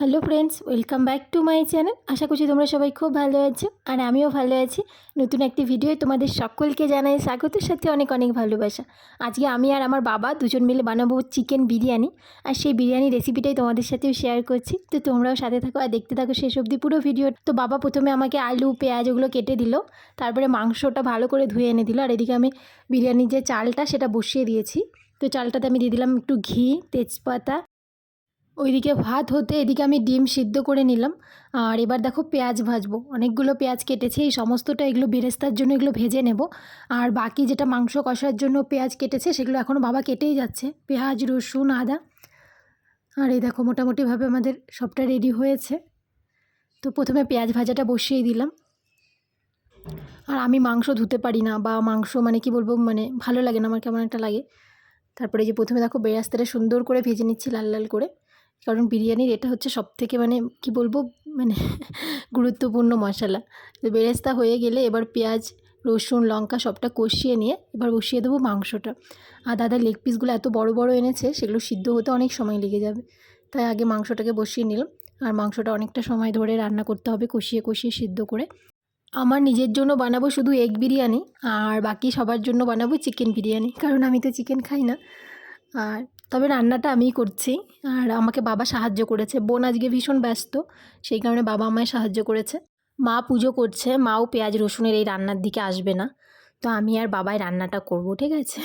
Hello friends, welcome back to my channel. আশা করছি তোমরা সবাই খুব ভালো আছো আর আমিও ভালো আছি। নতুন একটি ভিডিও তোমাদের সকলকে জানাই স্বাগতের সাথে অনেক অনেক ভালোবাসা। আজকে আমি আর আমার বাবা দুজন মিলে বানাবো চিকেন বিরিয়ানি, আর সেই বিরিয়ানি রেসিপিটাই তোমাদের সাথেও শেয়ার করছি। তো তোমরাও সাথে থাকো আর দেখতে থাকো শেষ অবধি পুরো ভিডিও। তো বাবা প্রথমে আমাকে আলু পেঁয়াজ ওগুলো কেটে দিল, তারপরে মাংসটা ভালো করে ধুয়ে এনে দিল, আর এদিকে আমি বিরিয়ানির যে চালটা সেটা বসিয়ে দিয়েছি। তো চালটাতে আমি দিয়ে দিলাম একটু ঘি, তেজপাতা। ওইদিকে ভাত হতে এদিকে আমি ডিম সিদ্ধ করে নিলাম। আর এবার দেখো পেঁয়াজ ভাজবো, অনেকগুলো পেঁয়াজ কেটেছি, এই সমস্তটা এগুলো বেরেস্তার জন্য এগুলো ভেজে নেব। আর বাকি যেটা মাংস কষার জন্য পেঁয়াজ কেটেছে সেগুলো এখনও বাবা কেটেই যাচ্ছে, পেঁয়াজ রসুন আদা। আর এই দেখো মোটামুটিভাবে আমাদের সবটা রেডি হয়েছে। তো প্রথমে পেঁয়াজ ভাজাটা বসিয়ে দিলাম। আর আমি মাংস ধুতে পারি না, বা মাংস মানে কি বলবো, মানে ভালো লাগে না আমার, কেমন একটা লাগে। তারপরে যে প্রথমে দেখো বেরেস্তাটা সুন্দর করে ভেজে নিচ্ছি লাল লাল করে, কারণ বিরিয়ানির এটা হচ্ছে সবথেকে মানে কি বলবো, মানে গুরুত্বপূর্ণ মশলা। তো বেরেস্তা হয়ে গেলে এবার পেঁয়াজ রসুন লঙ্কা সবটা কষিয়ে নিয়ে এবার বসিয়ে দেবো মাংসটা। আর দাদা লেগ পিসগুলো এত বড় বড় এনেছে, সেগুলো সিদ্ধ হতে অনেক সময় লেগে যাবে, তাই আগে মাংসটাকে বসিয়ে নিলাম। আর মাংসটা অনেকটা সময় ধরে রান্না করতে হবে, কষিয়ে কষিয়ে সিদ্ধ করে। আমার নিজের জন্য বানাবো শুধু এগ বিরিয়ানি, আর বাকি সবার জন্য বানাবো চিকেন বিরিয়ানি, কারণ আমি তো চিকেন খাই না। আর তবে রান্নাটা আমিই করছি, আর আমাকে বাবা সাহায্য করেছে। বোন আজকে ভীষণ ব্যস্ত, সেই কারণে বাবা আমায় সাহায্য করেছে। মা পুজো করছে, মাও পেঁয়াজ রসুনের এই রান্নার দিকে আসবে না, তো আমি আর বাবাই রান্নাটা করব, ঠিক আছে।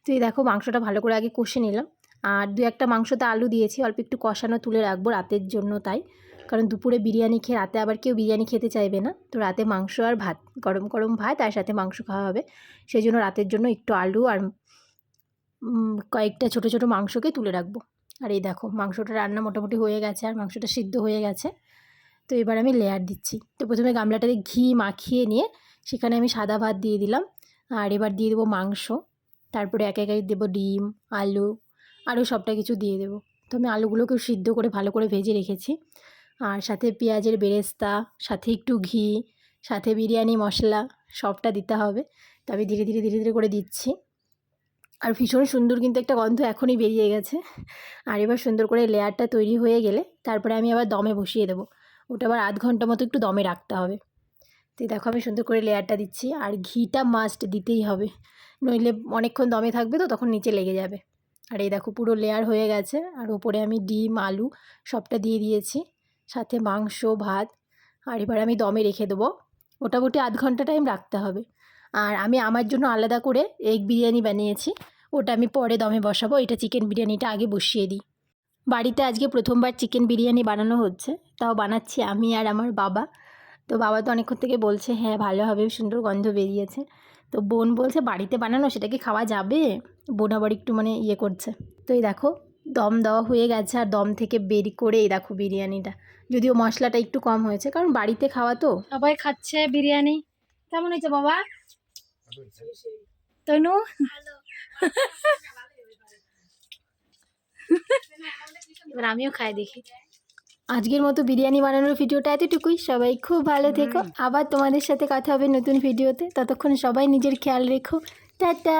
তো এই দেখো মাংসটা ভালো করে আগে কষে নিলাম। আর দু একটা মাংসতে আলু দিয়েছি, অল্প একটু কষানো তুলে রাখবো রাতের জন্য, তাই কারণ দুপুরে বিরিয়ানি খেয়ে রাতে আবার কেউ বিরিয়ানি খেতে চাইবে না। তো রাতে মাংস আর ভাত, গরম গরম ভাত আর সাথে মাংস খাওয়া হবে, সেই জন্য রাতের জন্য একটু আলু আর কয়েকটা ছোটো ছোটো মাংসকে তুলে রাখবো। আর এই দেখো মাংসটা রান্না মোটামুটি হয়ে গেছে, আর মাংসটা সিদ্ধ হয়ে গেছে। তো এবার আমি লেয়ার দিচ্ছি। তো প্রথমে গামলাটাতে ঘি মাখিয়ে নিয়ে সেখানে আমি সাদা ভাত দিয়ে দিলাম, আর এবার দিয়ে দেবো মাংস, তারপরে একে একে দেবো ডিম আলু, আরও সবটা কিছু দিয়ে দেবো। তো আমি আলুগুলোকেও সিদ্ধ করে ভালো করে ভেজে রেখেছি, আর সাথে পেঁয়াজের বেরেস্তা, সাথে একটু ঘি, সাথে বিরিয়ানি মশলা, সবটা দিতে হবে। তো আমি ধীরে ধীরে ধীরে ধীরে করে দিচ্ছি। আর ভীষণ সুন্দর কিন্তু একটা গন্ধ এখনই বেরিয়ে গেছে। আর এবার সুন্দর করে লেয়ারটা তৈরি হয়ে গেলে তারপরে আমি আবার দমে বসিয়ে দেবো, ওটা আবার আধ ঘন্টা মতো একটু দমে রাখতে হবে। তো দেখো আমি সুন্দর করে লেয়ারটা দিচ্ছি, আর ঘিটা মাস্ট দিতেই হবে, নইলে অনেকক্ষণ দমে থাকবে তো তখন নিচে লেগে যাবে। আর এই দেখো পুরো লেয়ার হয়ে গেছে, আর ওপরে আমি ডিম আলু সবটা দিয়ে দিয়েছি, সাথে মাংস ভাত। আর এবার আমি দমে রেখে দেবো, মোটামুটি আধ ঘন্টা টাইম রাখতে হবে। আর আমি আমার জন্য আলাদা করে এগ বিরিয়ানি বানিয়েছি, ওটা আমি পরে দমে বসাবো। এটা চিকেন বিরিয়ানিটা আগে বসিয়ে দিই। বাড়িতে আজকে প্রথমবার চিকেন বিরিয়ানি বানানো হচ্ছে, তাও বানাচ্ছি আমি আর আমার বাবা। তো বাবা তো অনেকক্ষণ থেকে বলছে হ্যাঁ ভালো হবে, সুন্দর গন্ধ বেরিয়েছে। তো বোন বলছে বাড়িতে বানানো সেটা কি খাওয়া যাবে, বোন আবার একটু মানে ইয়ে করছে। তো এই দেখো দম দেওয়া হয়ে গেছে, আর দম থেকে বের করে এই দেখো বিরিয়ানিটা, যদিও মশলাটা একটু কম হয়েছে কারণ বাড়িতে খাওয়া তো। সবাই খাচ্ছে বিরিয়ানি। কেমন হয়েছে বাবা? তনু এবার আমিও খাই দেখি। আজকের মতো বিরিয়ানি বানানোর ভিডিওটা এতটুকুই। সবাই খুব ভালো থেকো, আবার তোমাদের সাথে কথা হবে নতুন ভিডিওতে। ততক্ষণ সবাই নিজের খেয়াল রেখো। টাটা।